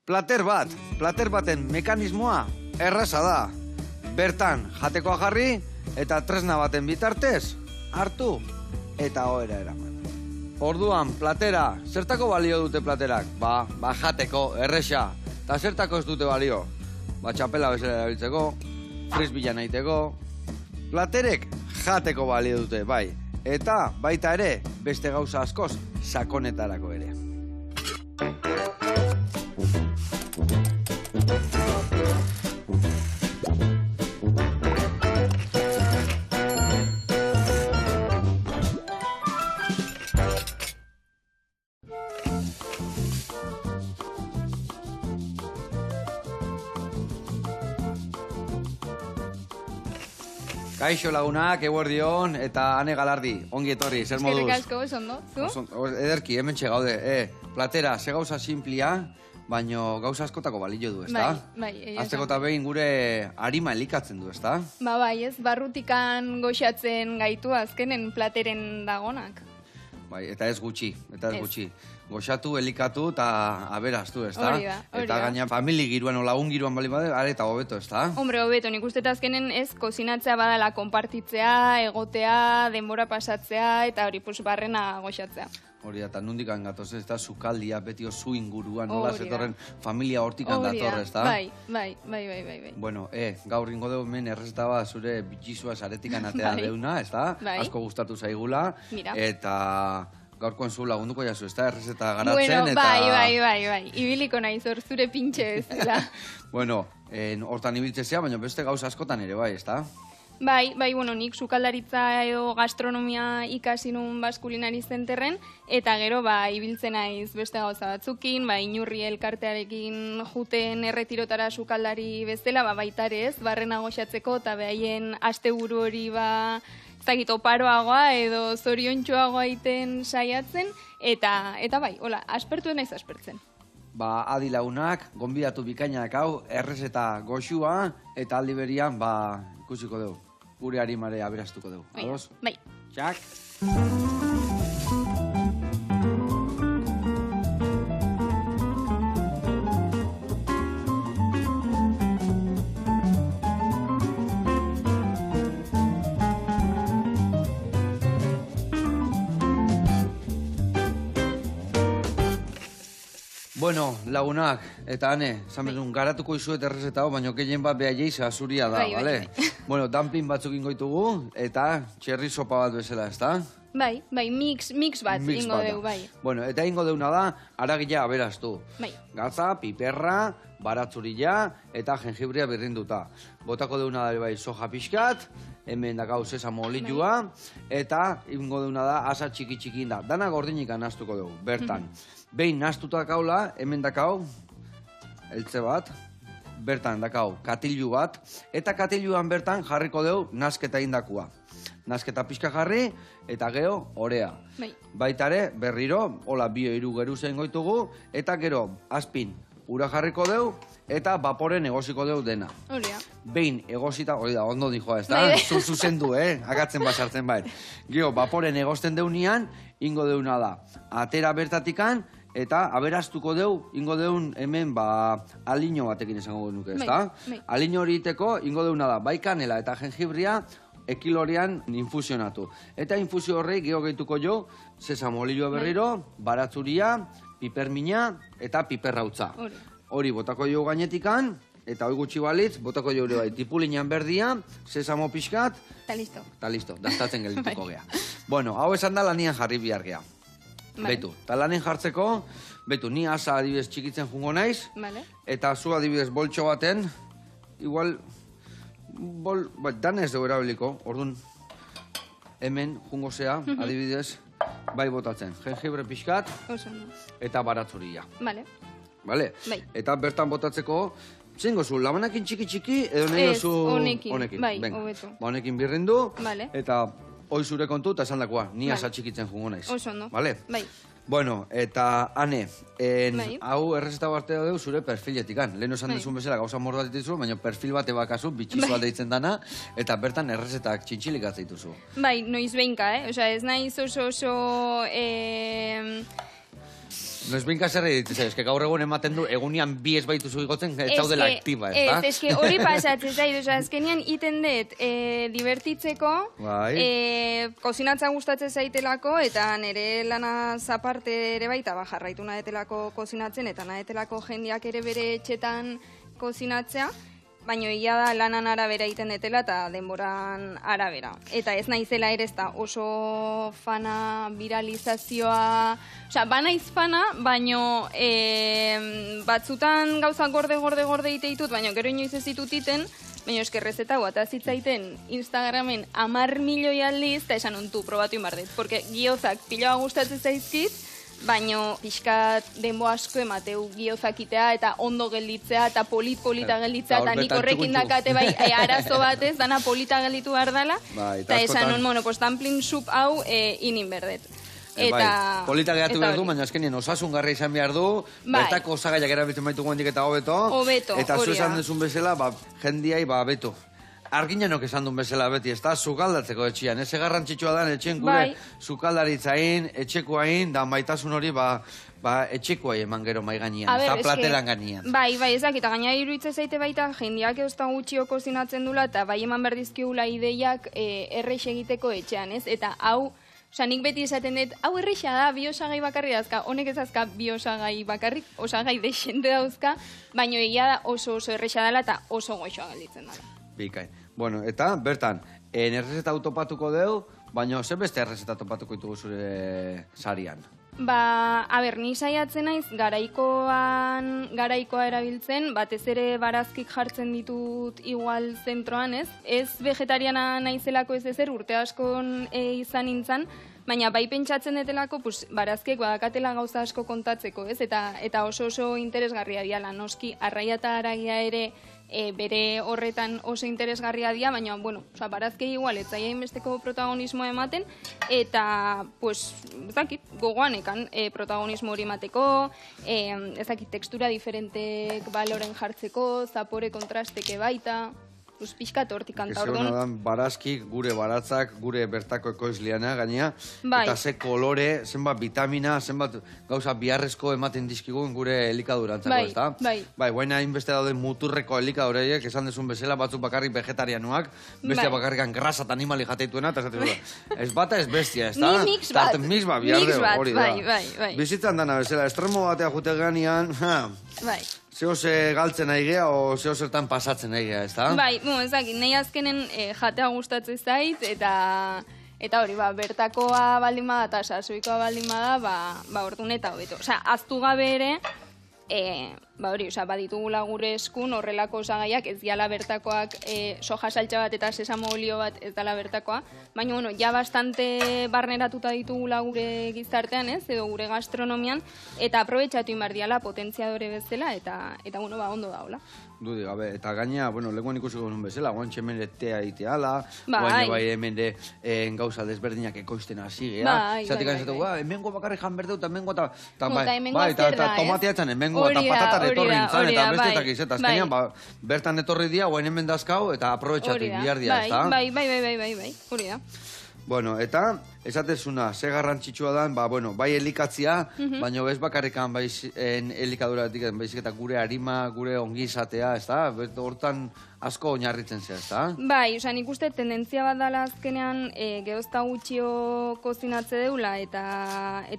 Plater baten mekanismoa erraza da. Bertan jatekoa jarri eta tresna baten bitartez hartu eta ohera eraman. Orduan, platera, zertako balio dute platerak? Ba jateko, erresa. Eta zertako ez dute balio? Ba txapela bezala erabiltzeko, frisbila nahiteko. Platerek jateko balio dute, bai. Eta baita ere, beste gauza askoz sakonetarako ere. Kaixo lagunak, eguerdion, eta Ane Galardi, ongi etorri, zer moduz? Eskerrik asko, ondo, zu? Ederki, hementxe gaude, platera, ze gauza simplia, baino gauza askotako balio du, ezta? Bai, Azteko eta behin gure arima elikatzen du, ezta? Bai, ez, barrutikan goxatzen gaitu azkenen plateren dagonak. Bai, eta ez gutxi. Goxatu, elikatu eta aberaztu, ezta? Hori da. Eta gaina famili giruan o lagun giruan bali bade, are eta hobeto, ezta? Hombre, hobeto, nik uste azkenen ez kozinatzea badala konpartitzea, egotea, denbora pasatzea, eta hori, barrena goxatzea. Hori da, eta nundikan gatoz, ez da, zukaldia, beti zu inguruan, nola zetorren familia hortikan dator, ez da? Bai. Bueno, gaur ingo dugu hemen errezeta bat zure bitxizua zaretikan atea deuna, ez da? Asko gustatu zaigula, eta gaurkoan zu lagunduko jazu, ez da, errezeta garatzen, eta... Bai, ibiliko nahi zor zure pintxe ez, da. Bueno, hortan ibiltzea, baina beste gauza askotan ere, bai, ez da? Bai, nik sukaldaritza edo gastronomia ikasi nun Baskulinari Zenterren, eta gero, ibiltzen naiz beste gauza batzukin, inurri elkartearekin juten erretirotara sukaldari bezala, baitare ez, barrena goxatzeko, eta behaien asteburu hori, ez oparoagoa edo zoriontxoagoa iten saiatzen, eta bai, hola, aspertu naiz aspertzen. Adi lagunak, gonbidatu bikainak hau, errezeta goxua, eta aldi berian, ikusiko dugu. Gure harimare aberastuko dugu. Ados? Bai. Txak! Bueno, lagunak, eta Ane, zamezun, garatuko izuet errezeta hau, baina gehien bat behaiei azuria da, bale? Bueno, dumpling batzuk ingoitugu, eta txerri sopa bat bezala, ez da? Bai, mix bat ingo dugu, bai. Bueno, eta ingo deuna da, aragila aberaztu. Gatza, piperra, baratzurila, eta jengibria birrinduta. Botako deuna da, bai, soja pixkat, hemen dakau sesamo olioa, eta ingo deuna da, asa txiki da. Dana gordinik anaztuko dugu, bertan. Behin naztuta dakaula, hemen dakau, eltze bat, bertan dakau katilu bat, eta katiluan bertan jarriko dugu nasketa indakua. Nasketa pixka jarri, eta geho, orea. Baitare, berriro, hola bio iru geru zein goitugu, eta gero, azpin, ura jarriko dugu, eta vaporen egosiko dugu dena. Behin egosita, hori da, ondo dijoa ez da, zuzen du, agatzen basartzen bai. Gero, vaporen egosten deunian, ingo deuna da, atera bertatikan, eta aberaztuko dugu, ingo deun hemen aliño batekin esango genuke, ez da? Aliño hori iteko, ingo deuna da, bai kanela eta jengibria ekilorean infusionatu. Eta infusio horrei geho gehituko jo, sesamo olioa berriro, baratzuria, pipermina eta piperrautza. Hori botako jo gainetikan, eta hoi gutxi balitz, botako jo bai, tipulinean berdia, sesamo pixkat, eta listo, daztatzen geldituko gea. Bueno, hau esan da lanian jarri bihar gea. Betu, eta lanen jartzeko, ni asa adibidez txikitzen jungo naiz, eta zu adibidez boltxo baten, igual, dan ez dugu erabiliko, orduan, hemen jungo zea, adibidez, bai botatzen, jengibre pixkat, eta baratzuria. Bale? Eta bertan botatzeko, zein gozu, labanakin txiki, edo nahi gozu... Honekin, bai, hobeto. Honekin birrindu, eta... Hoi zure kontu eta esan dakoa, ni asa txikitzen jungo naiz. Oso, no? Bale? Bai. Bueno, eta Ane, hau errezeta bartea dugu zure perfiletikan. Lehen esan dezun bezala gauza mordat dituzu, baina perfil bate bakazu, bitxizu bat deitzen dana, eta bertan errezetak txintxilik atzaituzu. Bai, noiz behinka, Osa, ez nahiz oso Noiz binka zer editzen, eske gaur egun ematen du, egunian bi ez baitu igotzen, ez zaudela aktiba, ez da? Ez hori pasatzen zaidu, azkenian iten dut, divertitzeko, kozinatza gustatzen zaitelako, eta nire lana zaparte ere baita, jarraitu nadetelako kozinatzen, eta nadetelako jendiak ere bere etxetan kozinatzea, baina egia da lanan arabera egiten detela eta denboran arabera. Eta ez naizela ere ez da oso fana viralizazioa, osea, banaiz fana, baino batzutan gauza gorde ite ditut, baina gero inoiz ez ditut iten, baina eskerrez eta guata zitzaiten Instagramen 10 milioi aldiz, eta esan ontu, probatu inbardet, porque giozak piloa gustatzen zaizkit, baino pixkat denbo asko emateu giozakitea eta ondo gelditzea eta polita gelditzea eta nik horrekin dakate bai arazo batez, dana polita gelditu behar dela, eta esan non, bueno, pues dumpling soup hau inin berdet. Polita geratu behar du, baina azkenien osasungarra izan behar du, bertako osagaiak erabiltzen baitu guendik eta hobeto, eta zu esan dezun bezala, jendiai, beto. Arginanok esan duen bezala beti, ez da, sukaldatzeko etxian. Ez garrantzitsua da, etxen gure sukaldaritzain, etxekoain, da maitasun hori, etxekoai eman gero mai gainean, ez da, platelan gainean. Bai, ezak, eta gaina iruitze zaite baita, jendiak eusta gutxio kozinatzen dula, eta bai eman berdizkiula ideiak errex egiteko etxean, ez? Eta hau, nik beti esaten dut, hau erreixa da, bi osagai bakarri dauzka, honek ez azka bi osagai bakarrik, osagai desente dauzka, baina egia da oso erreixa dela eta oso goxoa galditzen dela. Bikain. Bueno, eta, bertan, errezeta autopatuko deu, baina ze beste errezeta topatuko ditugu zure sarian? Ni saiatzen naiz, garaikoa erabiltzen, batez ere barazkik jartzen ditut igual zentroan, ez? Ez vegetariana naizelako ez ezer, urte askon izan nintzen, baina bai pentsatzen detelako, barazkiek badakatela gauza asko kontatzeko, ez? Eta oso interesgarria diala, noski, arraia eta haragia ere bere horretan oso interesgarria dira, baina, barazkei igual, ez zaia inbesteko protagonismoa ematen, eta, gogoanekan protagonismo hori emateko, tekstura diferentek baloren jartzeko, zapore kontrasteke baita, pixkat hortik kanta orduan. Barazkik, gure baratzak, gure bertako ekoizliana gainea, eta ze kolore, zenbat vitamina, zenbat gauza biharrezko ematen dizkigun gure elikadurantzako, ez da? Bai, guaina hainbeste dauden muturreko elikadureiek, esan dezun bezala, batzuk bakarrik vegetarianuak, bestia bakarrikan grasa eta animali jateituena, eta esaten ez bata ez bestia, ez da? Ni mix bat. Mix bat, biharreo, hori da. Bai. Bizitzan dana bezala, estremo batea jute ganean, zeo ze galtzen nahi gea, o zeo zertan pasatzen nahi gea, ez da? Bai, ezakit, nahi azkenen jatea gustatzen zait, eta hori, bertakoa baldin bada, eta sasoikoa baldin bada, orduan eta hobeto. Aztu gabe ere, baditugula gure eskun horrelako osagaiak, ez diala bertakoak soja saltza bat eta sesamo olio bat ez dala bertakoa, baina, ja bastante barneratuta ditugula gure gizartean, ez, edo gure gastronomian, eta aprobetxatu inbardiala potentziadore bezala, eta ondo da, hola. Dudik, eta gaina, leguan ikusiko nun bezala, guantxe hemen tea iteala, guaina hemen gauza desberdinak ekoizten hasi gea. Zatik azatugu, hemengo bakarri jan berdeu, eta hemengo eta tomateatzen hemengo eta patata etorri intzan, eta bestetak izeta. Azkenean, bertan etorri dia, guain hemen dazkau, eta aprobetxatu bihar dia, ez da? Bai, hori da. Bueno, eta esatezuna, ze garrantzitsua da, bai elikatzia, baina bez bakarrikan elikaduratik, baizik eta gure harima, gure ongi izatea, ez da? Hortan asko oinarritzen zea, ez da? Bai, nik uste tendentzia bat dala azkenean gerozta gutxio kozinatze deula, eta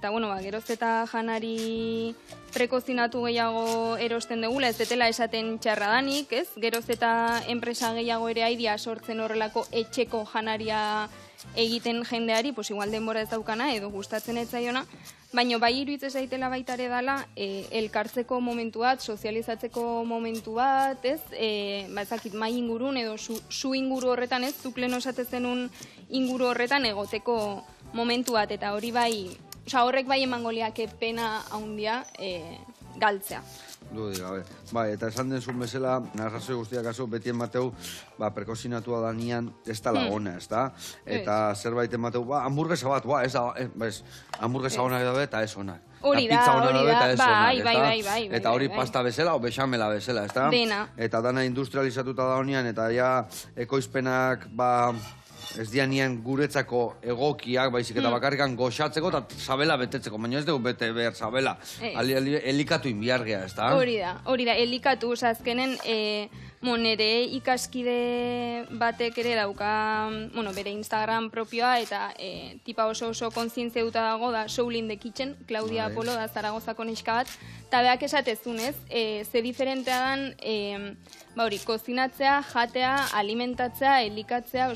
geroz eta janari prekozinatu gehiago erosten degula, ez detela esaten txarradanik, ez? Geroz eta enpresa gehiago ere aidia sortzen horrelako etxeko janaria egiten jendeari, igual denbora ez daukana, edo gustatzen ez zaiona, baina bai iruditzen zaitela baitare dala, elkartzeko momentu bat, sozializatzeko momentu bat, ez, ezakit mai ingurun, edo zu inguru horretan, ez, zuk lehen osatezenun inguru horretan egoteko momentu bat, eta hori bai, horrek bai emango liake pena haundia galtzea. Dudik, bai, eta esan denzun bezala, narrazio guztiak aso, beti emateu, prekozinatua da nian, ez da lagona, ez da? Eta zerbait emateu, hamburguesa bat, hamburguesa honak dabe eta ez honak. Hori da, bai. Eta hori pasta bezala, o bexamela bezala, ez da? Dena. Eta dana industrializatuta da honian, eta ja ekoizpenak, ez dianien guretzako egokiak, baizik eta bakarrikan goxatzeko eta sabela betetzeko, baina ez dugu bete behar sabela. Elikatu inbiargea, ez da? Hori da, elikatu, azkenen, nire ikaskide batek ere dauka, bere Instagram propioa, eta tipa oso kontzientzia duta dago, da Soul in the Kitchen, Claudia Apolo, da Zaragozako neska bat, eta beak esatezunez, ze diferentea dan, kozinatzea, jatea, alimentatzea, elikatzea,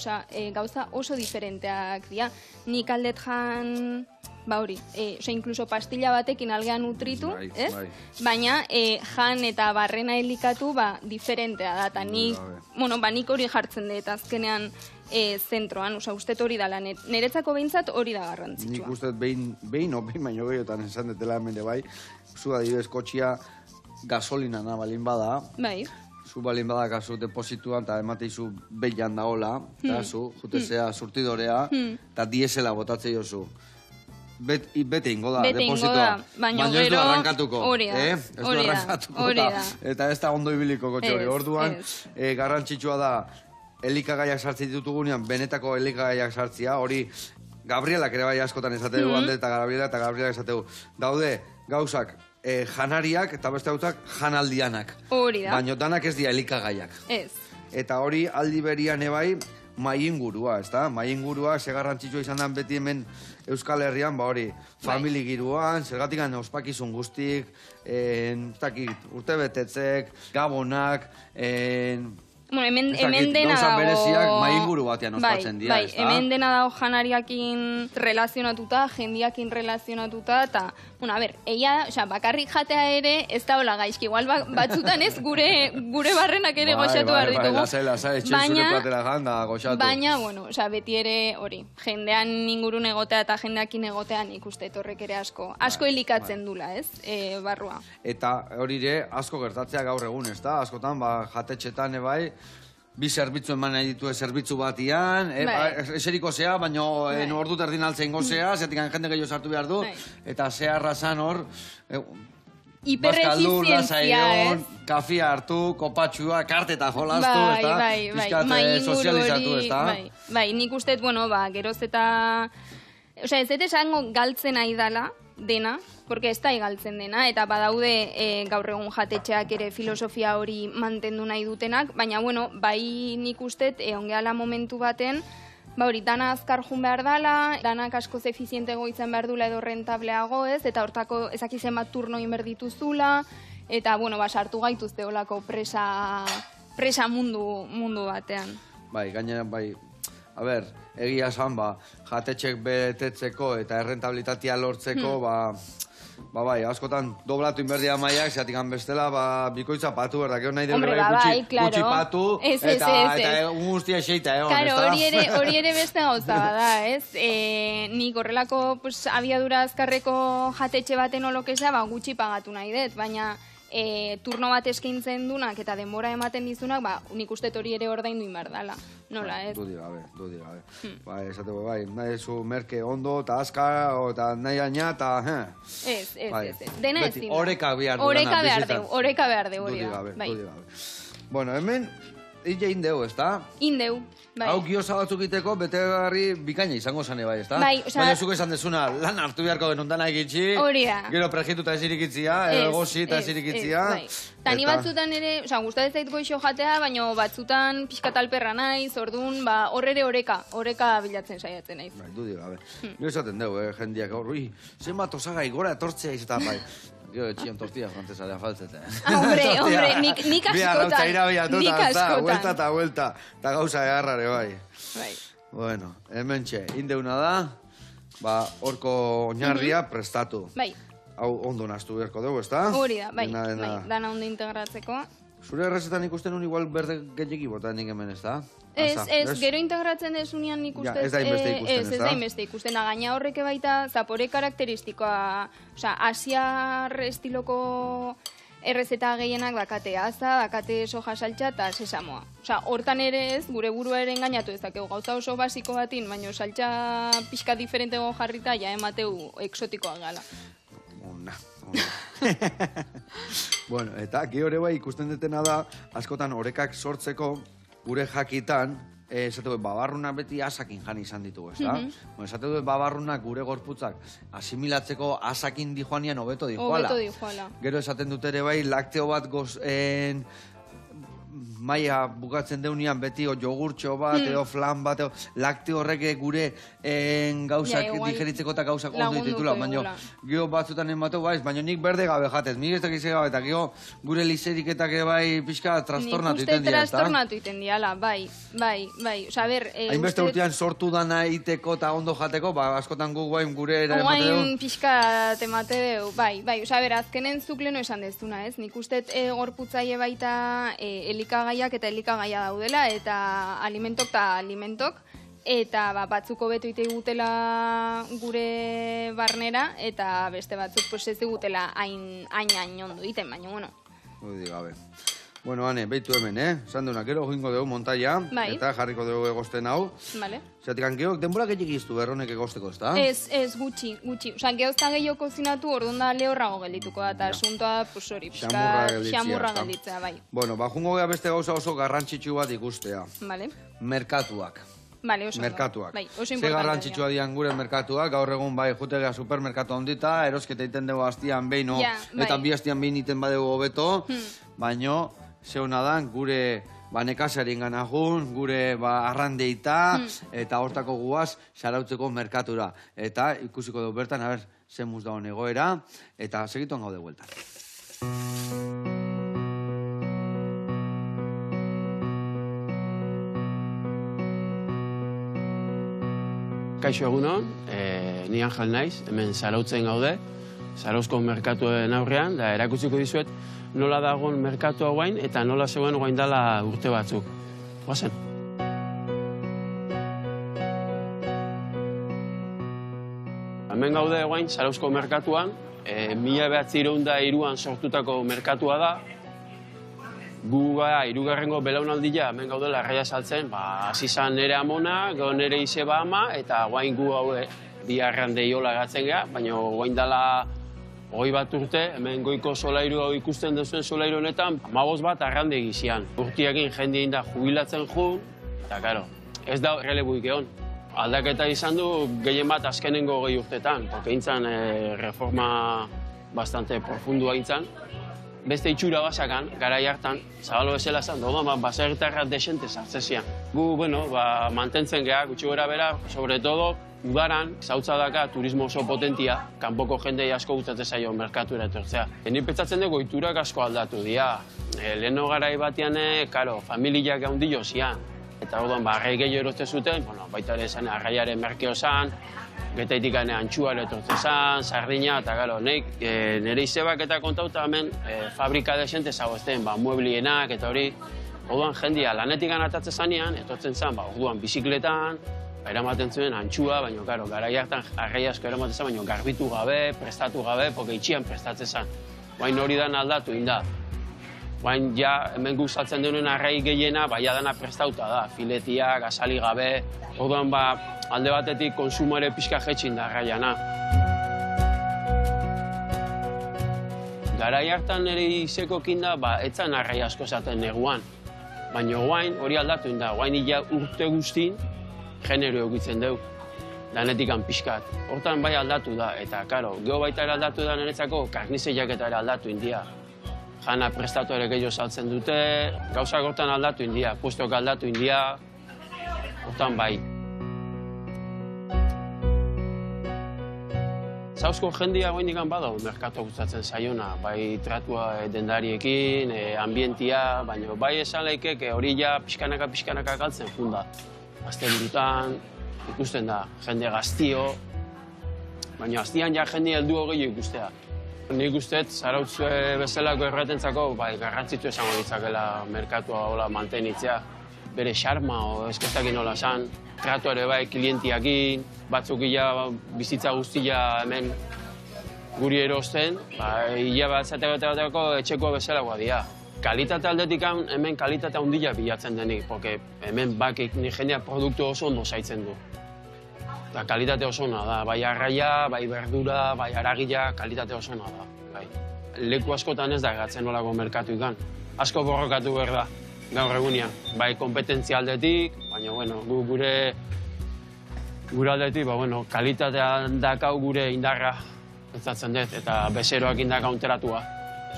gauza oso diferenteak dira. Nik aldet jan... inkluso pastilla batekin algean nutritu, ez? Baina jan eta barrena elikatu, diferentea da, eta nik hori jartzen dut azkenean zentroan, uste hori dala, niretzako behintzat hori da garrantzitsua. Nik uste behin baino gehiotan esan detela hemen bai, zu adibidez kotxia gasolina balin bada, zu balin bada kasu deposituan, eta emateizu behian daola, eta zu, jutezea surtidorea, eta diesela botatze jozu. Bete ingo da, depositoa. Baina ez du arrankatuko. Hori da. Eta ez da ondo ibiliko kotxe hori. Orduan, garrantzitsua da, elikagaiak sartzen ditugunean, benetako elikagaiak sartzia, hori Gabrielak ere bai askotan esate du alde, eta Gabrielak esate du. Daude, gauzak, janariak, eta beste gauzak, janaldianak. Hori da. Baina danak ez dira elikagaiak. Ez. Eta hori aldi berian ebai, mai ingurua, ez da? Mai ingurua, segarrantzitsua izan da beti hemen Euskal Herrian, hori, famili giruan, zergatik ospakizun guztik, urte betetzek, gabonak, hemen dena dago... bereziak mai dago... inguru batean ospatzen dira, ez da? Hemen dena dago janariakin relazionatuta, jendiakin relazionatuta, eta, bakarrik jatea ere ez da hola gaizki, igual batzutan ez gure barrenak ere goxatu behar ditugu. Lasai, etxen zure platera janda goxatu. Baina, beti ere hori, jendean ingurun egotea eta jendeakin egotean ikuste etorrek ere asko elikatzen dula, ez, barrua. Eta hori ere, asko gertatzea gaur egun, ez da? Askotan, jatetxetan ebai, bi zerbitzu eman nahi ditu zerbitzu batian, eseriko zea, baina ordu terdin altzen gozea, zetik jende gehiago sartu behar du, eta zeharra zan hor, hiperrefizientzia, ez? Kafia hartu, kopatxua, karteta jolastu, eta pizkat sozializatu, ez da? Bai, nik uste, geroz eta... ez dut esango galtzen nahi dala, dena, porque ez da galtzen dena, eta badaude gaur egun jatetxeak ere filosofia hori mantendu nahi dutenak, baina, bai nik uste, ongeala momentu baten, dana azkar jun behar dala, danak askoz efizientego izan behar dula edo rentableago ez, eta hortako ezakizen bat turno inberdituzula, eta, sartu gaituzte olako presa mundu batean. Bai, gainera, bai, a ber, egia esan, jatetxek betetzeko eta errentabilitatea lortzeko, bai, askotan doblatu inberdia maiak, zeatik bestela, bikoitza patu, berda, gero nahi dure gutxi patu, eta guztia xeita egon, ez da? Hori ere beste gauza bada, ez? Nik horrelako abiadura azkarreko jatetxe baten olokesa, gutxi pagatu nahi dut, baina turno bat eskaintzen dunak eta denbora ematen dizunak, nik uste hori ere ordaindu inbar dala. Nola, ez? Dudi gabe. Esateko, nahi zu merke ondo, eta azka, eta nahi aina, eta... Ez. Dena ez dira. Horeka behar du. Horeka behar du, hori da. Dudi gabe. Bueno, hemen, ille indeu, ez da? Indeu. Hau gioza batzuk iteko, betegarri bikaina izango zane bai, ez da? Baina zuko esan dezuna, lan hartu beharko denundana egitzi, gero prejituta ez irikitzia, egozi eta ez irikitzia. Eta ni batzutan ere, gustatzen zait goixo jatea, baina batzutan pixkatalperra naiz, orduan, hor ere oreka bilatzen saiatzen naiz. Dudi gabe. Nio esaten dugu, jendiak, zenbat osagai gora etortzea izan, bai. Gero etxian tortilla frantzesarea faltzete. Hombre, nik askotan. Vuelta eta vuelta. Eta gauza egarrare, bai. Bueno, hemen txe, indeuna da, horko oinarria prestatu. Bai. Hau ondo naztu beharko dugu, ez da? Hori da, bai. Dana ondo integratzeko. Zure errezetan ikusten un igual berde gehiagi bota nik hemen, ez da? Ez, gero integratzen desunean nik uste... Ez da inbeste ikusten, ez da? Ez da inbeste ikusten, gaina horreke baita zapore karakteristikoa, asiar estiloko errezeta gehienak dakate aza, dakate soja saltxa eta sesamoa. Hortan ere ez, gure burua ere engainatu ezakegu gauza oso basiko batin, baina saltxa pixka diferentego jarrita, emateu eksotikoa gala. Bueno, eta gero bai ikusten detena da, askotan orekak sortzeko gure jakitan, esatu babarrunak beti asakin jan izan ditugu, ez da? Esatu babarrunak gure gorputzak asimilatzeko asakin dijoanian hobeto dijoala. Gero esaten dut ere bai, lakteo bat maia bukatzen deunean beti jogurtxo bat, edo flan bat, lakteo horrek gure gauzak digeritzeko eta gauzak ondo ditutula, baina gero batzutan emateu baiz, baina nik berde gabe jatez, nik ez dakiz gabe, eta gero gure liseriketak bai pixka trastornatu iten dira, nik uste trastornatu iten diala, bai. Osa, ber... Hainbeste urtean sortu dana iteko eta ondo jateko, askotan guk guain gure era emate deu. Guain pixka temate deu, bai. Osa, ber, azkenen zuk leno esan dezuna, ez? Nik uste gorputzaile baita elikagaiak eta elikagaia daudela, eta alimentok, eta batzuk hobeto ite gutela gure barnera, eta beste batzuk ez digutela hain ondo iten, baina, bueno. Hodi gabe. Bueno, Ane, behitu hemen, esan duenak, gero jingo dugu montaia, eta jarriko dugu egosten hau. Vale. Zatik, geok, denbora gehiak iztu berronek egosteko, ez da? Ez, gutxi. Osa, geozta gehiago kozinatu, orduan da lehorrago geldituko da, eta asuntoa, pues hori, xamurra gelditzea, bai. Bueno, jungo geha beste gauza oso garrantzitsu bat ikustea. Vale. Merkatuak. Vale, oso. Merkatuak. Bai, oso importante. Ze garrantzitsua dian gure merkatuak, gaur egun bai jutegea supermerkatu ondita, erosketa iten dugu hastian behin, eta bi hastian behin iten badegu hobeto, baino, zeuna da, gure nekazarien gana jun, gure arrandeita, eta hortako guaz sarautzeko merkatura. Eta ikusiko dugu bertan, a ber, zemuz dago egoera, eta segituan gaude bueltan. Kaixo egunon, ni Angel naiz, hemen zarautzen gaude, zarauzko merkatuen aurrean, da erakutsiko dizuet nola dagoen merkatua guain eta nola zegoen guain dela urte batzuk. Guazen. Hemen gaude guain zarauzko merkatuan, 1903an sortutako merkatua da. Gu hirugarrengo belaunaldia hemen gaudela arraia saltzen, hasi zan nire amona, gero nire izeba ama, eta guain gu hau bi arrandei hola gatzen geha, baina guain dela 20 bat urte, hemen goiko solairu hau ikusten duzuen solairu honetan, 15 bat arrande egizian. Urtiakin jendien da jubilatzen jun, eta karo, ez da relebuik egon. Aldaketa izan du gehien bat azkenengo 20 urtetan, porque intzan reforma bastante profundua intzan. Beste itxura basakan, garai hartan, zabalo bezala zan, baserritarra desente sartzezian. Gu, mantentzen geha, gutxi gora bera, sobre todo, udaran, zautza daka turismo oso potentia, kanpoko jendei asko gustatzen zaio merkatura etortzea. Ni pentsatzen dugu iturak asko aldatu dira. Leheno garai batean, familiak gaundio zian. Eta orduan, arrai gehiago erozte zuten, baita ere zan, arraiaren merkeo zan, getaitik antxuare etortze zan, sardina, eta nire izebak eta kontauta hemen fabrika desente zagozten, mueblienak eta hori. Orduan, jendia lanetik anatatze zanean, etortzen zan, orduan, bizikletan, eramaten zuen antxua, baina, garai hartan arrai asko eramaten zan, baina garbitu gabe, prestatu gabe, porque itxian prestatze zan. Baina hori dan aldatu inda. Baina ja, hemen gustatzen duen arrai gehiena, baina dana prestauta da, filetia, gazali gabe, orduan alde batetik konsumo ere pixka jetxin da arraiana. Garai hartan ere izekokin da, etzan arrai asko zaten neguan. Baina guain hori aldatu inda, guain ia urte guztin, genero egitzen dugu, danetikan pixkat. Hortan bai aldatu da, eta karo, geho baita ere aldatu da niretzako, karnizeiak eta ere aldatu india. Jana prestatu ere gehiago saltzen dute, gauzak hortan aldatu india, puestok aldatu india, hortan bai. Zauzko jendia goin digan badau, merkatu gustatzen zaiona, bai tratua dendariekin, ambientia, baina bai esan laikek hori ja pixkanaka galtzen funda. Azte burutan, ikusten da, jende gaztio, baina aztian ja jende heldu gehiago ikustea. Nik usteet, zarautz bezalako erratentzako, garrantzitu esango ditzakela merkatua hola mantenitzea. Bere xarma, eskestakin hola esan, tratu ere bai klientiakin, batzuk bizitza guztia hemen guri erosten, hila bat zategateko etxeko bezalakoa dira. Kalitate aldetik hemen kalitate handia bilatzen denik, porque hemen bakik ni jendea produktu oso ondo zaitzen du. Eta kalitate oso ona da, bai arraia, bai berdura, bai aragila, kalitate oso ona da. Leku askotan ez da gatzen olako merkatu ikan. Asko borrokatu behar da, gaur egunean. Bai kompetentzia aldetik, baina, bueno, gure aldetik, kalitatea dakau gure indarra, pentsatzen dut, eta bezeroak indaka unteratua.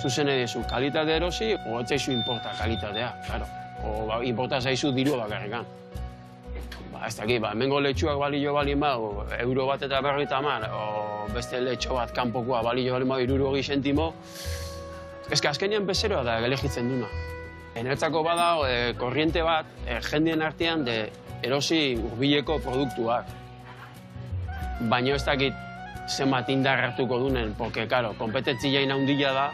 Zuzen edizu, kalitatea erosi, o etzaizu importa kalitatea, claro. O importa zaizu dirua bakarrikan. Ez dakit, hemengo letxuak balio balin badu, euro bat eta 50, o beste letxo bat kanpokoa balio balin badu 60 zentimo, eske azkenean bezeroa da elegitzen duna. Enertzako bada, korriente bat, jendien artean erosi hurbileko produktuak. Baina ez dakit zenbat indar hartuko dunen, porque, karo, kompetentzia handia da,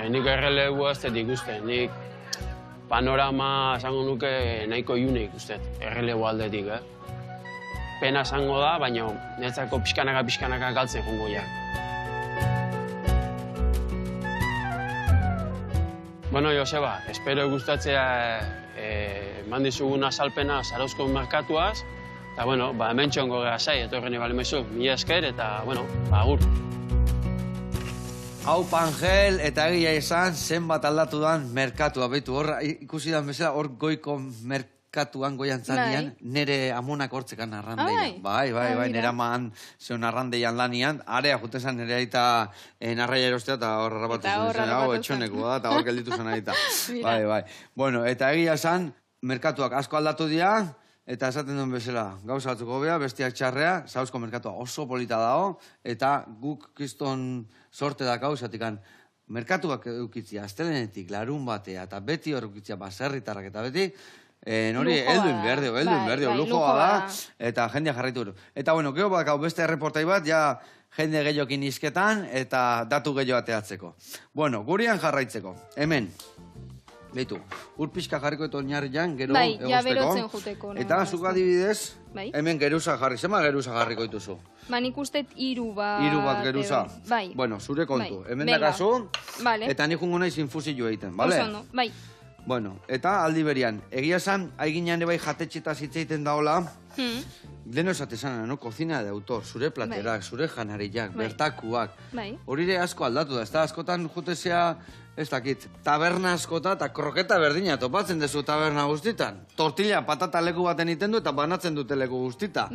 nik errelegu ez dut ikusten, nik panorama esango nuke nahiko iunik ustez, errelegu aldetik, Pena esango da, baina netzako pixkanaka galtzen jongo ja. Bueno, Joseba, espero gustatzea eman dizugun azalpena Zarauzko merkatuaz, eta, hemen txongo gara zai, etorren ebalimezu, mila esker, eta, agur. Hau Angel, eta egia izan, zenbat aldatu dan merkatua, behitu, hor ikusi dan bezala, hor goiko merkatuan goian zanean, nire amonak hortzekan narrandeian. Bai, nire aman zeon narrandeian lanian, area jutezan nire aita narraia erostea, eta hor rabatu zen, hau etxoneko da, eta hor gelditu zen aita. Bai. Bueno, eta egia izan, merkatuak asko aldatu dira, eta esaten duen bezala, gauza batzuko bea, bestiak txarrea, Zarauzko merkatua oso polita dago, eta guk kiston sorte dakau, zatikan, merkatuak edukitzia, astelenetik, larun batea, eta beti hor edukitzia, baserritarrak eta beti, hori, helduen berdeo, lujoa da, eta jendea jarraitu. Eta, gero bakau beste erreportai bat, ja jende gehiokin izketan, eta datu gehiago ateatzeko. Gurian jarraitzeko, hemen. Beitu, pixka jarriko eta oinarrian, gero egozteko. Ja berotzen juteko. Eta zuk adibidez, hemen geruza jarri. Zema geruza jarriko dituzu? Nik ustet 3 bat. 3 bat geruza? Bai. Zure kontu. Hemen dakazu, eta nik jungo naiz infusio egiten, bale? Osondo, bai. Eta aldi berian, egia esan, haiginean bai jatetxeta zitzeiten daola, leno esatezan, kozina de autor, zure platerak, zure janariak, bertakuak. Horire asko aldatu da, ez da askotan jutezea, ez dakit, taberna askota eta kroketa berdina topatzen dezu taberna guztitan. Tortilla patata leku baten iten du eta banatzen dute leku guztita.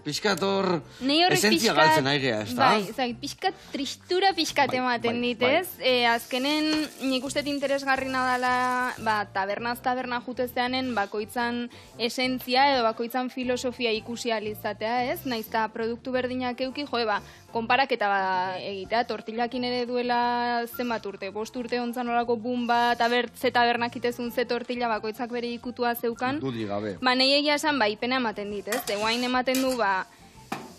Pixkat hor esentzia galtzen aigea, ez da? Pixkat tristura pixkat ematen ditez. Azkenen nik uste interesgarrina dela taberna jutezeanen bakoitzan esentzia edo bakoitzan filosofia ikusi alizatea, ez? Naizta produktu berdinak euki, konparaketa egitea, tortillakin ere duela zenbat urte, 5 urte ontzan horako boom bat, ze tabernak itezun ze tortilla bakoitzak bere ikutua zeukan. Dudi gabe. Nahi egia esan, ipena ematen dit, ez? Guain ematen du,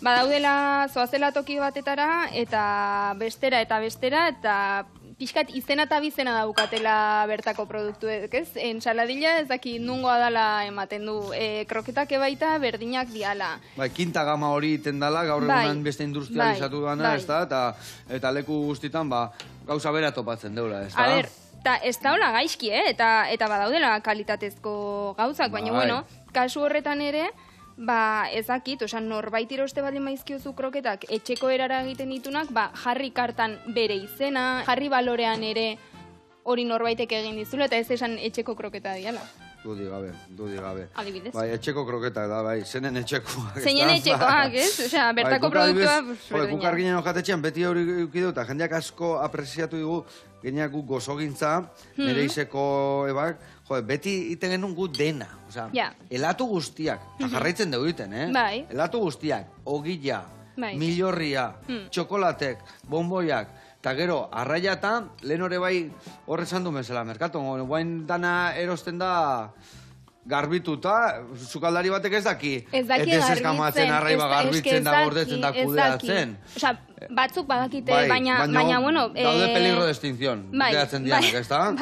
badaudela zoazela toki batetara, eta bestera, eta pixkat izena eta bizena daukatela bertako produktuek, ez? Ensaladilla ez daki nungoa dala ematen du. Kroketak ebaita berdinak diala. Kinta gama hori iten dala, gaur egunan beste industrializatu dana, ez da? Eta leku guztitan, gauza bera topatzen deula, ez da? A ber, ez da hola gaizki, eta badaudela kalitatezko gauzak, baina, kasu horretan ere, ezakit, norbait iroste baldin maizkiozu kroketak etxeko erara egiten ditunak, jarri kartan bere izena, jarri balorean ere hori norbaitek egin dizula, eta ez esan etxeko kroketa diala. Dudi gabe. Adibidez. Etxeko kroketa da, zenen etxekoak. Zeinen etxekoak, ez? Osea, bertako produktua... Kukar ginen ojatetxean, beti hori eukidu, eta jendeak asko apreziatu dugu, geneak gu gozogintza, nire izeko ebak, beti iten genuen gu dena. Osea, elatu guztiak, jarraitzen dugu iten, elatu guztiak, ogila, milorria, txokolatek, bonboiak, eta gero, arraia eta lehen hori bai horrezan du bezala merkatu. Guain dana erosten da garbituta, sukaldari batek ez daki. Ez daki garbitzen. Arraiba garbitzen da, gordetzen da, kudeatzen. Osea, batzuk badakite, baina, bueno... Daude peligro de extinción, kudeatzen dianak, ez da?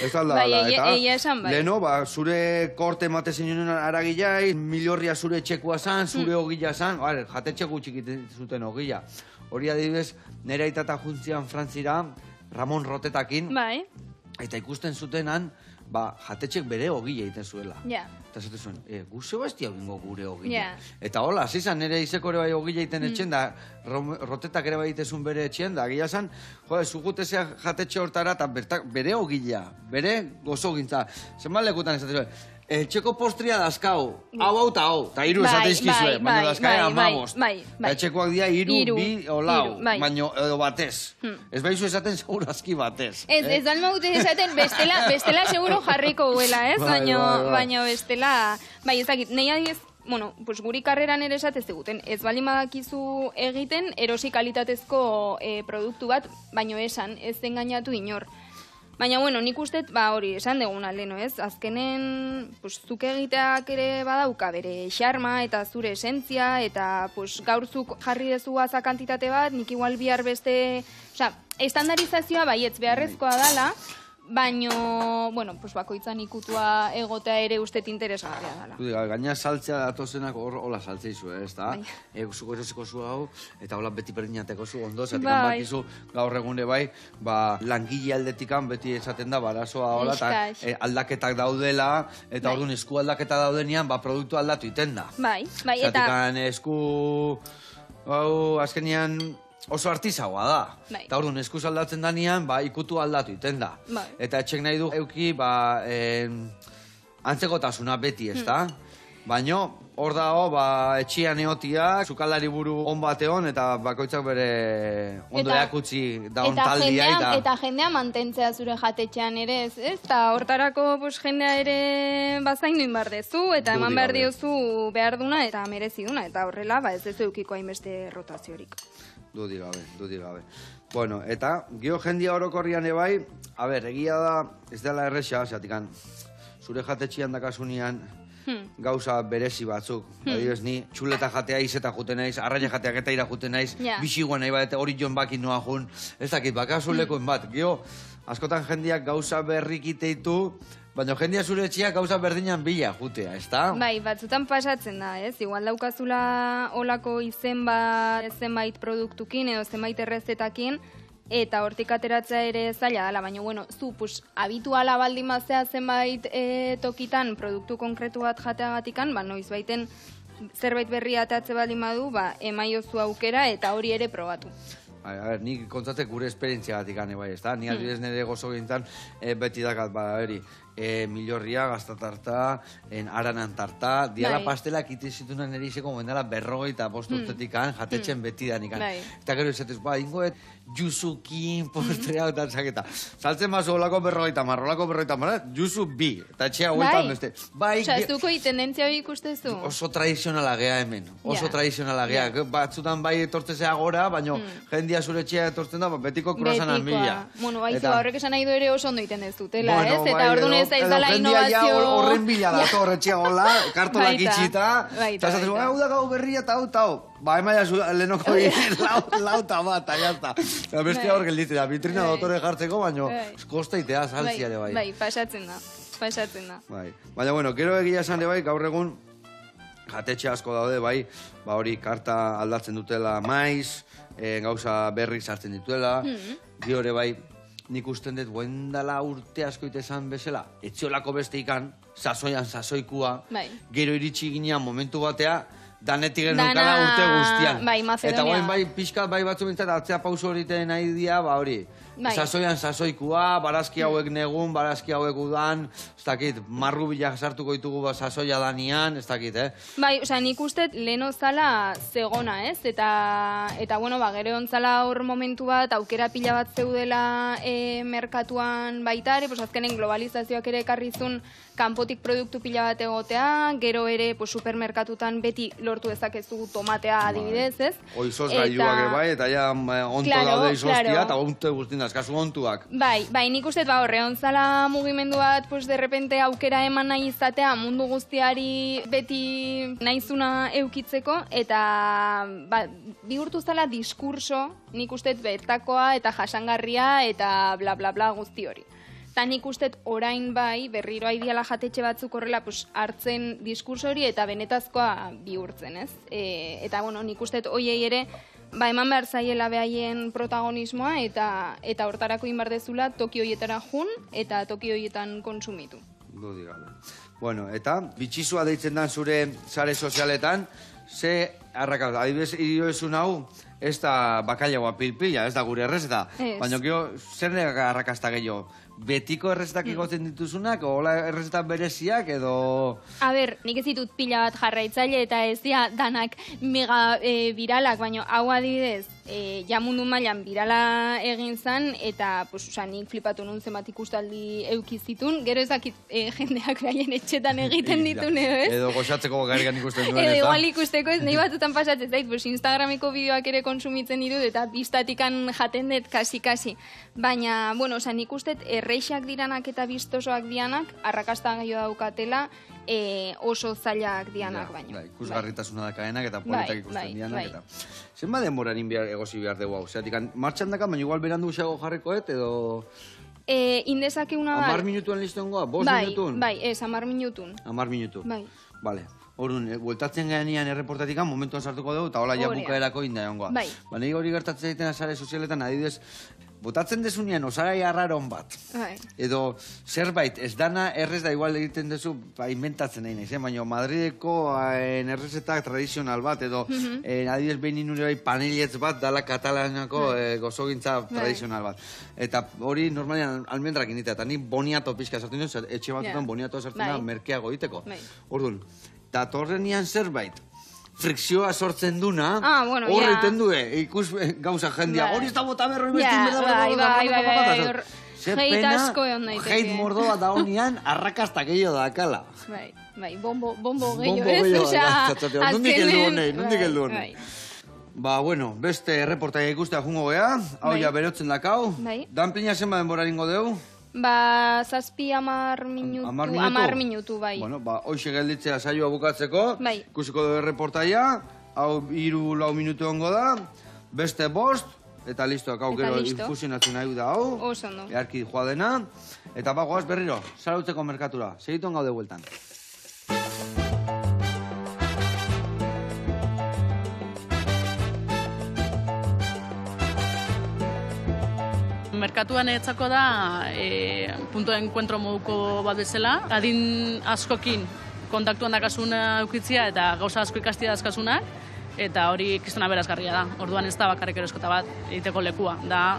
Ez alda, eta leheno, zure korte emate zinuen aragilai, milorria zure txekua zan, zure ogila zan, jate txeku txikiten zuten ogila. Hori adibidez, nire aitata juntzian Frantzira, Ramon Rotetakin, eta ikusten zutenan, jatetxek bere ogila egiten zuela. Eta zaten zuen, guzeo bestia egingo gure ogila. Eta hola, zizan nire izeko ere bai ogila egiten etxen, da Rotetak ere bai egitezun bere etxen, da gila zan, zugutezea jatetxe hortara, eta bere ogila, bere gozogintza. Zenbat lekutan ez zuen, etxeko postria dazkau, hau eta hau, eta hiru esate izkizue, baina dazkae amabost. Etxekoak dira hiru, bi, olau, baina edo batez. Ez baizu esaten segurazki batez. Ez dalma gute esaten, bestela seguro jarriko huela, ez? Baina bestela, bai ezakit, nahi adiez, bueno, pues guri karreran ere esatez eguten, ez bali badakizu egiten erosi kalitatezko produktu bat, baino esan, ez engainatu inor. Baina, bueno, nik usteet, hori, esan deguna leheno, ez? Azkenen, zuk egiteak ere badauka bere xarma eta zure esentzia, eta gaurzuk jarri dezu aza kantitate bat, nik igual bihar beste... Osa, estandarizazioa baietz beharrezkoa dala, baino, bueno, bakoitzan ikutua egotea ere usteet interesgarria dala. Gaina saltzea datozenak hola saltzeizu, ez da? Zuko erosiko zu hau, eta hola beti berdinateko zu ondo, zatik bakizu gaur egune bai, langile aldetikan beti esaten da, barazoa hola, eta aldaketak daudela, eta orduan esku aldaketak daudenean, produktu aldatu iten da. Bai, eta... Zatikan esku, azkenean... Oso artizagoa da. Eta orduan, eskuz aldatzen danean, ikutu aldatu iten da. Eta etxek nahi du euki, antzekotasuna beti, ez da? Baina, hor dago, etxian eotiak, sukaldari buru on bateon, eta bakoitzak bere ondo eakutsi daun taldia. Eta jendea mantentzea zure jatetxean ere, ez? Eta hortarako jendea ere bazainduin behar dezu, eta eman behar diozu behar duna, eta merezi duna. Eta horrela, ez ez eukiko hainbeste rotaziorik. Dudi gabe. Bueno, eta geho jendia orokorrian ebai, egia da, ez dela erresa, zatikan, zure jatetxian dakasunean gauza berezi batzuk. Adibes, ni txuleta jatea izeta juten naiz, arraia jateak eta ira juten naiz, bisiguan nahi bat, hori joan bakin noa jun, ez dakit, bakasulekoen bat. Geho, askotan jendiak gauza berrikiteitu, baina jendia zure etxiak gauza berdinan bila jutea, ez da? Bai, batzutan pasatzen da, ez? Igual daukazula olako zenbait produktukin edo zenbait errezetakin, eta hortik ateratzea ere zaila dela, baina, bueno, zu, habituala baldin bazea zenbait tokitan produktu konkretu bat jateagatikan, noiz baiten zerbait berri atatze baldin badu, emaiozu aukera eta hori ere probatu. Nik kontzatek gure esperientzia gatik gane bai, ez da? Ni adibidez nire gozo gintan beti dakat, milorria, gaztatarta, aranan tarta, diala pastelak itizitunan ere izeko mendala berrogei eta posturtetikan, jatetxen beti danikan. Eta gero izatez, ingoet, juzukin, postrea, eta zaketa. Saltzen bazo olako berrogei tamar, juzu bi, eta etxea hueltan beste. Osa, ez duko tendentzia hori ikustezu? Oso tradizionala gea hemen, oso tradizionala gea. Batzutan bai etortzezea gora, baina jendia zure etxea etortzen da, betiko kurasanan mila. Bueno, horrek esan nahi du ere oso ondo iten ez dutela, ez? Eta orduan ez dala innovazio... Horren bila da, horretxea gola, kartolak itxita, eta esatzen, hau da gau berria eta hau. Emaia lehenoko lauta bat, jazta. Bestia hor gelditzen da, vitrina dotore jartzeko, baina kosteitea saltzia ere bai. Bai, pasatzen da. Baina, bueno, gero egia esan ere bai, gaur egun, jatetxe asko daude bai, hori karta aldatzen dutela maiz, gauza berrik sartzen dituela, ere bai, nik usten dut, dela urte asko itezan bezala, etziolako beste ikan, sasoikua, gero iritsi ginean momentu batea, danetik genukala urte guztian. Eta bai pixkat bai batzu bintzat, atzea pauso horiten nahi dia, hori, sasoian sasoikua, barazki hauek negun, barazki hauek udan, ez dakit, marru bilak sartuko ditugu sasoia danian, ez dakit, Bai, oza, nik uste leheno zala zegona, ez? Eta, bueno, gero ontzala hor momentu bat, aukera pila bat zeudela merkatuan baita ere, azkenen globalizazioak ere ekarrizun kanpotik produktu pila bat egotea, gero ere supermerkatutan beti lortu ezakezu tomatea adibidez, ez? Oizoz gailuak bai, eta ja onto daude izostia, eta onto guztin dazkazu ontuak. Bai, nik uste horre ontzala mugimendu bat, derrepente aukera eman nahi izatea mundu guztiari beti nahizuna eukitzeko, eta bihurtu zala diskurso, nik uste bertakoa eta jasangarria eta bla bla bla guzti hori. Eta nik uste orain bai, berriro aidiala jatetxe batzuk horrela hartzen diskurso hori eta benetazkoa bihurtzen, ez? Eta, bueno, nik uste hoiei ere, eman behar zaiela behaien protagonismoa eta hortarako inbardezula toki hoietara jun eta toki hoietan konsumitu. Dudi gabe. Bueno, eta bitxizua deitzen dan zure sare sozialetan, ze arrakaz, adibidez, irioezun hau, ez da bakailagoa pilpila, ez da gure errezeta. Baina, zer arrakazta gehiago? betiko errezetak igotzen dituzunak, hola errezetak bereziak, edo... A ber, nik ez ditut pila bat jarraitzaile eta ez dira danak mega viralak, baina hau adibidez, ja mundu mailan virala egin zan, eta nik flipatu nun zenbat ikustaldi eukizitun, gero ezakit jendeak raien etxetan egiten ditun, edo ez? Edo goxatzeko garigan ikusten duen, eta? Edo igual ikusteko ez, nahi batutan pasatzen zait, Instagrameko bideoak ere konsumitzen ditut, eta biztatikan jaten dut kasi. Baina, nik ustet erreixak diranak eta biztosoak dianak, arrakasta gehiago daukatela, oso zailak dianak baino. Ikusgarritasuna dakaenak eta politak ikusten dianak eta... Zenba denborarin egosi behar dugu hau? Zeratik, martxan daka, baina igual berandu usago jarrekoet, edo... Indezake una... 10 minutuan liston goa? 5 minutun? Bai, 10 minutun. 10 minutu? Bai. Vale. Orduan, bueltatzen ganean erreportatikan momentuan sartuko dugu, eta hola ja bukaerako inda egon goa. Bai. Baina hori gertatzen zaiten sare sozialetan, adibidez, botatzen dezunean osagai arraron bat. Edo zerbait, ez dana errez da igual egiten dezu, inventatzen nahi nahiz, baina Madrideko errezetak tradizional bat, edo adibidez behin inure bai panelletz bat, dala katalanako gozogintza tradizional bat. Eta hori normalian almendrak indita, eta ni boniato pixka sartu nio, etxe batutan boniato sartu nio merkeago egiteko. Orduan, eta torrenian zerbait, frikzioa sortzen duna, horre iten due, ikus gauza jendia, hori ez da bota berro ibestin berda, Heit asko egon daiteke. Heit mordoa da honian, arrakasta gehiago da akala. Bai, bombo gehiago, ez? Nondik heldu honei. Ba, bueno, beste reportaia ikustea jungo gea, hau ja berotzen dakau. Danplina zenba denbora ingo deu? Ba, 7-10 minutu, bai. Bueno, ba, hoxe gelditzea saioa bukatzeko. Ikusiko dugu reportaia, hau 3-4 minutu ongo da, beste 5, eta listoak hau gero infusionatzen nahi da hau. Oso, no. Earki joa dena. Eta bagoaz berriro, zarautzeko merkatura. Segituen gaude bueltan. Merkatuan etzako da punto de encuentro moduko bat bezala. Adin askokin kontaktuan dakasuna eukitzia eta gauza asko ikastia dazkasunak. Eta hori kristona berazgarria da. Orduan ez da bakarrik eroskota bat egiteko lekua. Da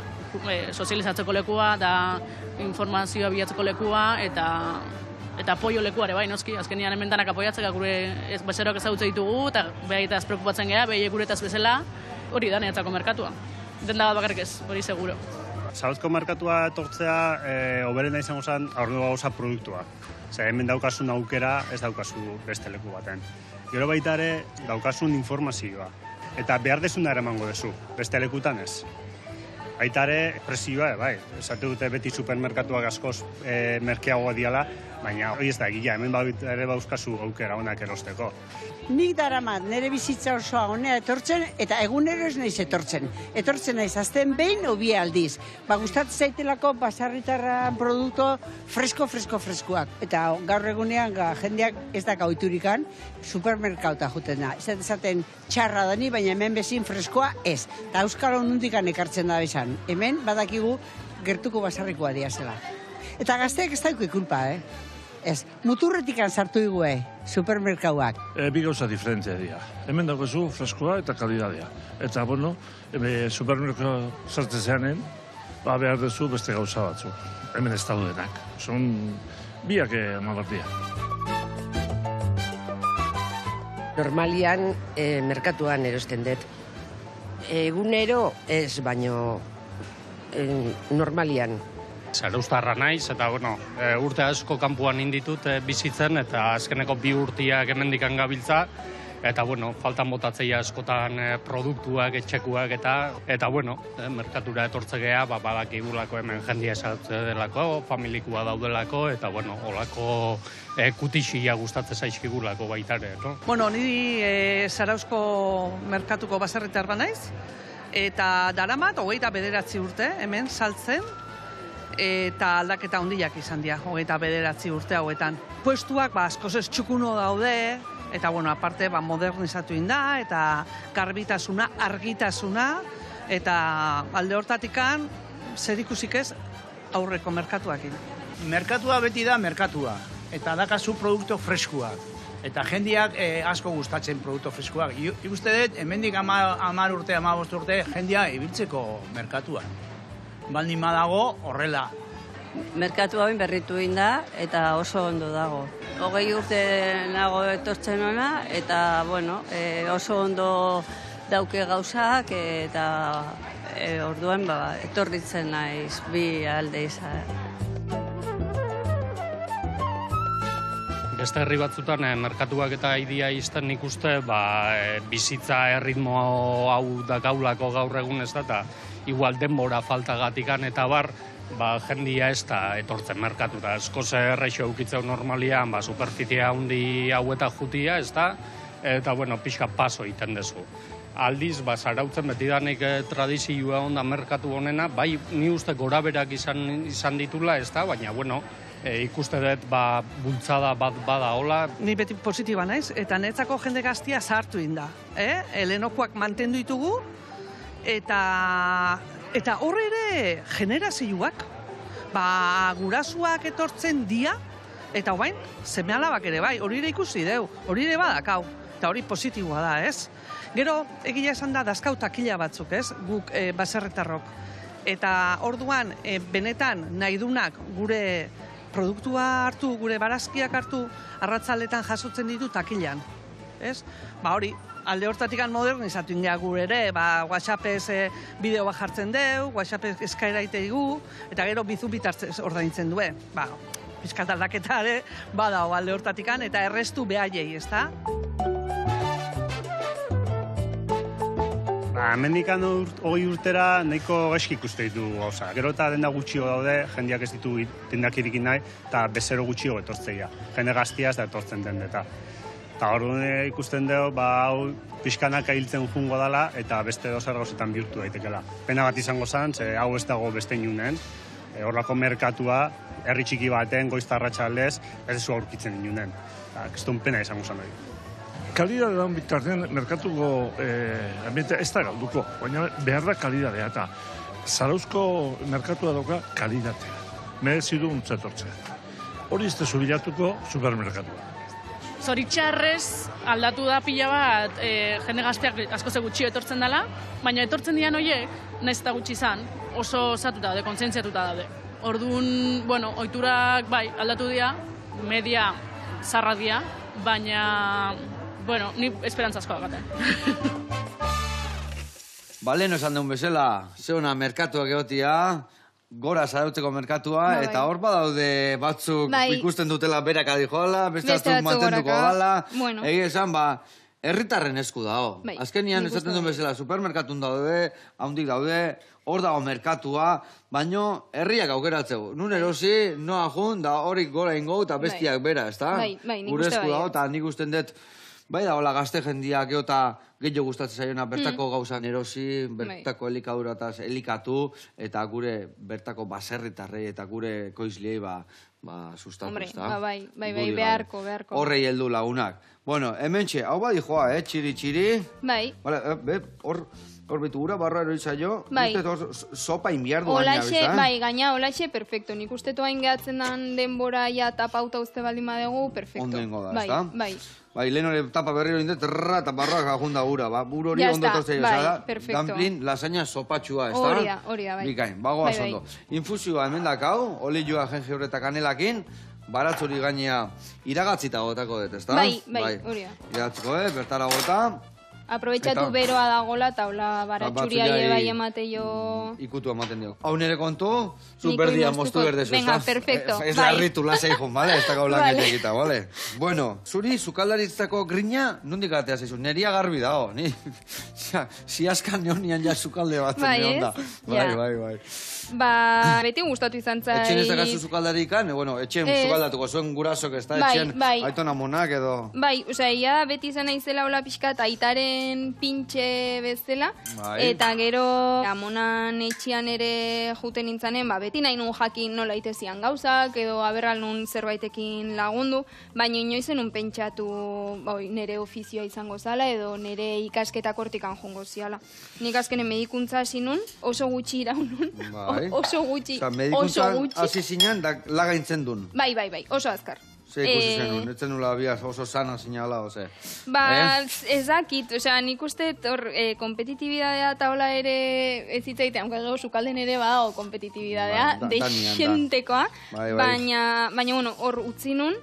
sozializatzeko lekua, da informazioa bilatzeko lekua eta apoio lekuare bai, noski. Azkenian hemen danak apoiatzeka gure bezeroak ezagutze ditugu eta behaitaz preokupatzen geha, behiek guretaz bezala, hori da neatzako merkatua. Denda bat bakarrik ez, hori seguro. Zarauzko merkatua etortzea, oberena izango zen, aurrengo gauza produktua. Hemen daukasun aukera, ez daukazu beste leku baten. Gero baita ere, daukasun informazioa. Eta behar desuna ere emango dezu, beste lekutan ez. Baita ere, presioa, bai. Esate dute beti supermerkatuak askoz merkeagoa diala, baina hori ez da egia, hemen ere bauzkazu aukera honak erosteko. Nik daramat, nire bizitza osoa honea etortzen, eta egunero ez naiz etortzen. Etortzen naiz, azten behin, obi aldiz. Gustatzen zaitelako basarritarra produktu freskoak. Eta gaur egunean jendeak ez da gauturikan, supermerkauta juten da. Ez esaten txarra dani, baina hemen bezin freskoa ez. Eta euskalo nundikan ekartzen da bezan. Hemen badakigu gertuko basarrikoa diazela. Eta gazteak ez dauko ikulpa, Ez, muturretikan sartu igue, supermerkauak. Bi gauza diferentzia dira. Hemen daukazu freskoa eta kalidadea. Eta, bueno, supermerkau sartzen zeanen, behar duzu beste gauza batzu. Hemen ez daudenak. Son biak amabardia. Normalian, merkatuan erosten dut. Egunero ez, baino normalian. Zarauztarra naiz, eta urte asko kanpoan inditut bizitzen, eta azkeneko 2 urtiak hemendikan gabiltza, eta faltan botatzeia askotan produktuak, etxekuak, eta merkatura etortzegea, badakigulako hemen jendia esatze delako, familikua daudelako, eta olako kutixia gustatzen zaizkigulako baitare. Niri Zarauzko merkatuko baserritar banaiz, eta daramat, 29 urte, hemen saltzen, eta aldaketa handiak izan dira, 29 urte hauetan. Puestuak askoz ez txukuno daude, eta aparte modernizatu inda, eta garbitasuna, argitasuna, eta alde hortatikan zer ikusik ez aurreko merkatuakin. Merkatua beti da merkatua, eta dakazu produktu freskuak. Eta jendiak asko gustatzen produktu freskuak. Ikuste dut, hemendik 10 urte, 15 urte, jendia ibiltzeko merkatuan. Baldin badago horrela merkatu hau berritu da eta oso ondo dago. 20 urte nago etortzen ona eta bueno, oso ondo dauke gauzak eta orduan etorritzen naiz bi alde izan. Beste herri batzutan merkatuak eta idia izten nik uste bizitza erritmo hau dakaulako gaur egun ez da, eta igual denbora faltagatikan eta bar, jendia ez da etortzen merkatuta. Eskoz erreixo eukitzeu normalian, superfitzia handi hau eta jutia ez da, eta pixka paso iten dezu. Aldiz, zarautzen betidanik tradizioa onda merkatu honena, bai ni uste goraberak izan ditula ez da, baina ikuste dut bultzada bat bada hola. Ni beti positiba naiz, eta netzako jende gaztia zahartu inda. Helenokoak mantendu ditugu, eta horre ere generazioak, gurasuak etortzen dia, eta guain, seme-alabak ere bai, hori ere ikusi deu, hori ere badakau, eta hori positiboa da, ez? Gero, egia esan da, dazkau takila batzuk, ez? Guk baserritarrok. Eta orduan, benetan, nahi dunak gure produktua hartu, gure barazkiak hartu, arratzaletan jasotzen ditu takilan. Ez? Hori, alde hortatik modernizatu india gure ere, WhatsAppez bideo bat jartzen deu, WhatsAppez eskaera iteigu, eta gero bizu bitartzez ordaintzen due. Piskat aldaketa ere, badao alde hortatik eta errestu behaiei, ez da? Hemendikan 20 urtera nahiko gaizki ikuste ditu gauza. Gero eta denda gutxio daude, jendeak ez ditu dendak irikin nahi, eta bezero gutxio etortzeia. Jende gaztia ez da etortzen dendeta. Eta hor ikusten dugu, hau pixkanak ahiltzen jungo dela, eta beste dozer gauzetan bihurtu daitekela. Pena bat izango zen, hau ez dago beste inunen. Horrako merkatua, herri txiki baten, goiztarratxaldez, ez zu aurkitzen inunen. Keston pena izango zen hori. Kalidade daun bitartean, merkatuko ambientea ez da galduko, baina behar da kalidadea, eta Zarauzko merkatua dauka kalidatea. Merezi du untzetortzea. Hori ez dezu bilatuko supermerkatua. Zoritxarrez aldatu da pila bat, jende gazteak asko ze gutxi etortzen dela, baina etortzen dian horiek, nahiz eta gutxi izan, oso osatuta daude, kontzentziatuta daude. Orduan, ohiturak bai aldatu dira, media zarra dira, baina ni esperantzazkoa gaten. Lehen esan duen bezala, zeuna merkatuak egotia, gora zarautzeko merkatua, eta hor badaude batzuk ikusten dutela berak adijoala, beste batzuk mantenduko gala. Egia esan, herritarren esku dago. Azkenian esaten duen bezala, supermerkatun daude, haundik daude, hor dago merkatua, baino herriak aukeratzeko. Nun erosi, noa jun, da horik gora ingo eta bestiak bera, ez da? Gure esku dago, eta nik usten dut, bai da, hola gazte jendiak eta gehiago gustatzen zaiona bertako gauzan erosi, bertako elikadurataz elikatu, eta gure bertako baserritarrei eta gure koizliei sustatu, ez da? Bai, beharko. Horrei heldu lagunak. Hemen txe, hau badi joa, txiri-txiri. Bai. Hor betu gura, barra eroizaio, sopa inbiardu gaina, bizta? Bai, gaina, holaxe, perfecto. Nik uste toain gehatzen dan denbora ja tapauta uste baldin badegu, perfecto. Ondo ingo da, ez da? Bai. Bai, lehen hori tapa berriro indet, eta barroak ajunda gura, buru hori ondo tortzei, perfecto. Dumplin, lasaña sopatxua, ez da? Hori da, bai. Bikain, bagoaz ondo. Infusioa hemen dakau, olioa jengibre eta kanelakin, baratzuri gainea iragatzita gotako dut, ez da? Bai, hori da. Iragatziko, bertara gota. Aprobetxatu beroa dagola, eta hola baratxuria bai emateio... Ikutu ematen dio. Hau nire kontu, zu berdia moztu berdezu, ez da? Venga, perfecto. Ez larritu lasei jun, bale? Ez da gau lan egita, bale? Bueno, zuri, zukaldaritzako grina, nondik atea zaizu? Neria garbi dago, ni... Si askan neonian ja zukalde batzen neonda. Bai. Beti gustatu izan zai... Etxen ez dakazu zukaldarikan, etxen zukaldatuko zuen gurasok, ez da? Etxen aitona monak edo... Bai, ia beti izan naizela hola pixkat aitaren pintxe bezala, eta gero amonan etxian ere juten nintzanen, beti nahi nun jakin nola itezian gauzak, edo aberral nun zerbaitekin lagundu, baina inoizen nun pentsatu nire ofizioa izango zala, edo nire ikasketak hortikan jongo ziala. Nik azkenen medikuntza hasi nun, oso gutxi iraun nun, oso gutxi. Medikuntzan hasi zinean, lagaintzen duen. Bai, oso azkar. Ze ikusi zenun, etzen nula biaz oso sana zinala, oze. Ba, ezakit, osea, nik uste hor kompetitibidadea eta hola ere ez hitzaite, hanka gero sukalden ere badago kompetitibidadea, deixentekoa, baina, bueno, hor utzi nun,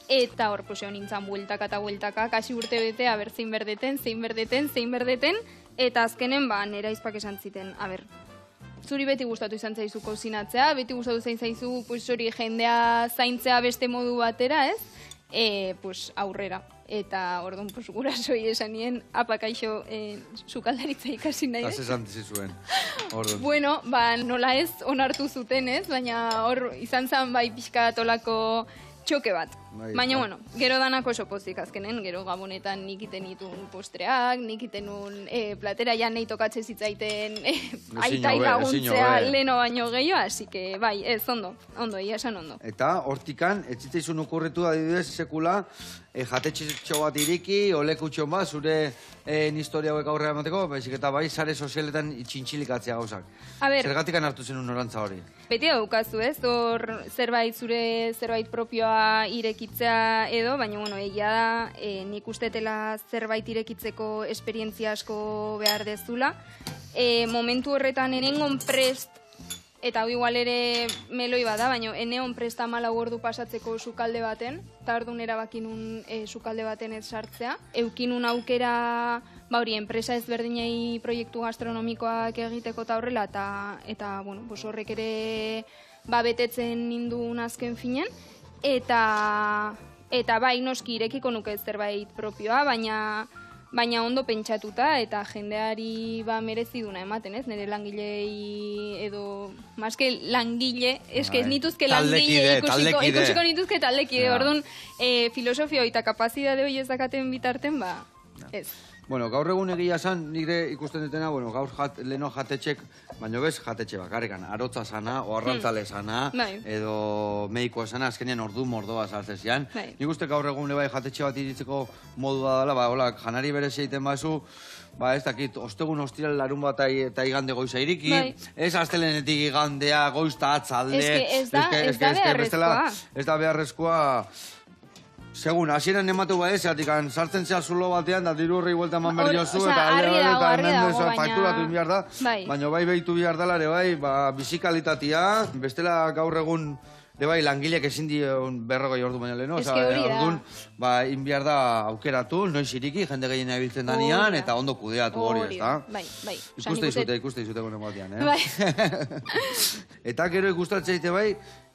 eta hor, pues, nintzen bueltaka eta bueltaka, kasi urte bete, aber, zein berdeten, eta azkenen, ba, nera izpak esan ziten, aber, zuri beti gustatu izan zaizu kozinatzea, beti gustatu zaizu, pues, hori jendea zaintzea beste modu batera, ez? Pues, aurrera. Eta, orduan, pues, gurasoi esan nien, apakaixo sukaldaritza ikasi nahi. Eta zesan zizuen, orduan. Bueno, ba, nola ez onartu zuten, ez? Baina hor izan zen bai pixka tolako txoke bat. Baina, bueno, gero danako oso pozik azkenen, gero gabonetan nik iten itun postreak, nik iten un platera ja nahi tokatze zitzaiten aitai laguntzea leno baino gehiago, así que bai, ez, ondo, ia esan ondo. Eta, hortikan, ez zitzaizun okurritu adibidez sekula, jatetxo bat iriki, olekutxo bat, zure historia hauek aurrera emateko, baizik eta bai, sare sozialetan itxintxilikatzea gauzak. Zergatikan hartu zenun norantza hori? Beti daukazu, ez, hor zerbait propioa irekitzea edo, baina, bueno, egia da, nik ustetela zerbait irekitzeko esperientzia asko behar dezula. Momentu horretan enengon prest, eta hau igual ere meloi bada, baina eneon prest 14 ordu pasatzeko sukalde baten, eta orduan erabakinun sukalde baten ez sartzea. Eukinun aukera, ba hori, enpresa ezberdinei proiektu gastronomikoak egiteko eta horrela, eta bueno, horrek ere betetzen nindun azken finen, eta bai noski irekiko nuke zerbait propioa, baina ondo pentsatuta eta jendeari mereziduna ematen, ez? Nire langilei edo, maske langile, eske ez nituzke langile ikusiko nituzke taldekide, orduan filosofio eta kapazidade hori ez dakaten bitarten, ez. Bueno, gaur egun egia esan, nire ikusten dutena, bueno, gaur leheno jatetxek, baina bez jatetxe bakarrikan, arotza sana, oarrantzale sana, edo medikoa sana, azkenean ordu mordoa saltzezian. Nik uste gaur egun bai jatetxe bat iritzeko modua dela, hola, janari berez egiten bazu, ez dakit, ostegun ostiral larun bat eta igande goiza iriki, ez astelenetik igandea, goizta atzalde, ez da beharrezkoa. Ez da beharrezkoa, segun, hasieran ematu ba ez, sartzen zea zulo batean, da diru horri buelta eman behar jozu, eta fakturatu behar da, baina bai behitu behar dela, bai, bizikalitatea, bestela gaur egun, bai, langileak ezin dion 40 ordu baina leheno, orduan, inbiar da aukeratu, noiz iriki, jende gehien abiltzen danean, eta ondo kudeatu hori, ez da? Bai. Ikuste izute gune batean, Eta gero ikustatzeite bai,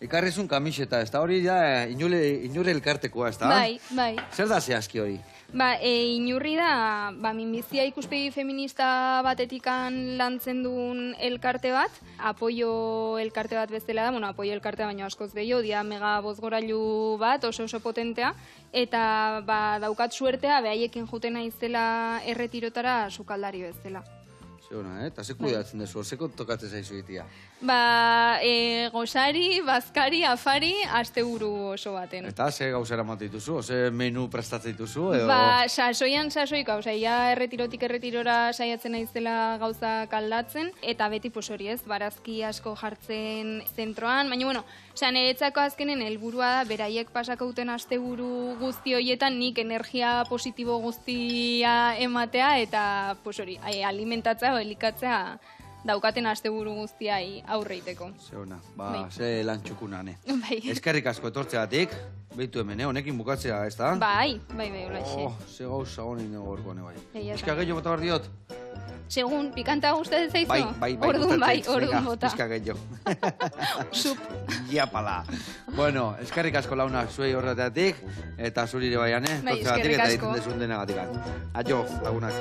ekarrizun kamiseta, ez da hori da inure elkartekoa, ez da? Bai. Zer da zehazki hori? Inurri da, minbizia ikuspegi feminista batetikan lantzen duen elkarte bat, apoio elkarte bat bezala da, apoio elkartea baino askoz gehiago, dia mega bozgorailu bat, oso potentea, eta daukat suertea, behaiekin juten naizela erretirotara sukaldari bezala. Zeona, eta ze kudeatzen dezu, zeko tokatzen zaizu egitea? Gozari, bazkari, afari, asteburu oso baten. Eta ze gauzera mate dituzu, ze menu prestatzen dituzu? Sasoika, ia erretirotik erretirora saiatzen naizela gauzak aldatzen, eta beti hori ez, barazki asko jartzen zentroan, baina, bueno, niretzako azkenen helburua da, beraiek pasakauten asteburu guzti horietan nik energia positibo guztia ematea, eta hori, alimentatzea, elikatzea daukaten asteburu guztiai aurreiteko. Zeona, ze lan txukunan, Eskerrik asko etortzeatik, behitu hemen, honekin bukatzea, ez da? Bai, hola. Ze gauza honin gorko, bai. Pizka gehiago bota behar diot? Segun, pikanta gustatzen zaizu? Bai, orduan bota. Pizka gehiago. Sup. Iapala. Bueno, eskerrik asko launak zuei horretatik, eta zurire baian, eskerrik asko. Eta egiten desun denagatik. Adio, lagunak.